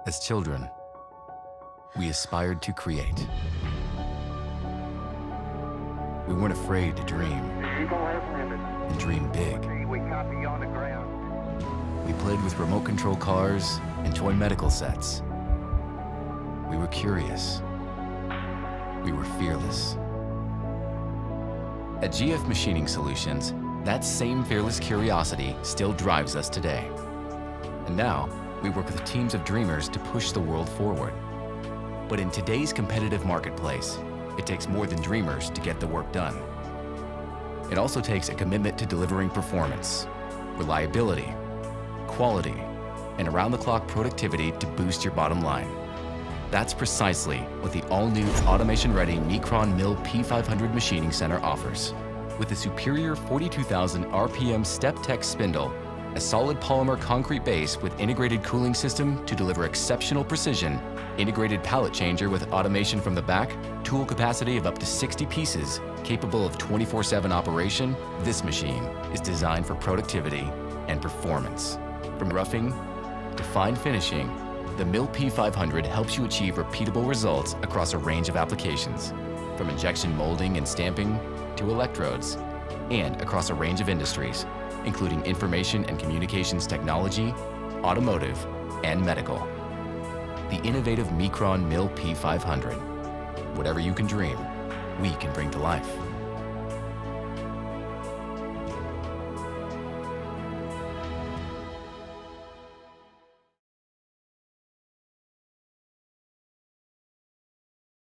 As children, we aspired to create. We weren't afraid to dream and dream big. We played with remote control cars and toy medical sets. We were curious. We were fearless. At GF Machining Solutions, that same fearless curiosity still drives us today. And now, we work with teams of dreamers to push the world forward. But in today's competitive marketplace, it takes more than dreamers to get the work done. It also takes a commitment to delivering performance, reliability, quality, and around-the-clock productivity to boost your bottom line. That's precisely what the all-new automation-ready Mikron MILL P500 Machining Center offers. With a superior 42,000 RPM StepTech spindle, a solid polymer concrete base with integrated cooling system to deliver exceptional precision, integrated pallet changer with automation from the back, tool capacity of up to 60 pieces, capable of 24/7 operation, this machine is designed for productivity and performance. From roughing to fine finishing, the MILL P500 helps you achieve repeatable results across a range of applications, from injection molding and stamping to electrodes, and across a range of industries, including information and communications technology, automotive, and medical. The innovative Mikron MILL P500. Whatever you can dream, we can bring to life.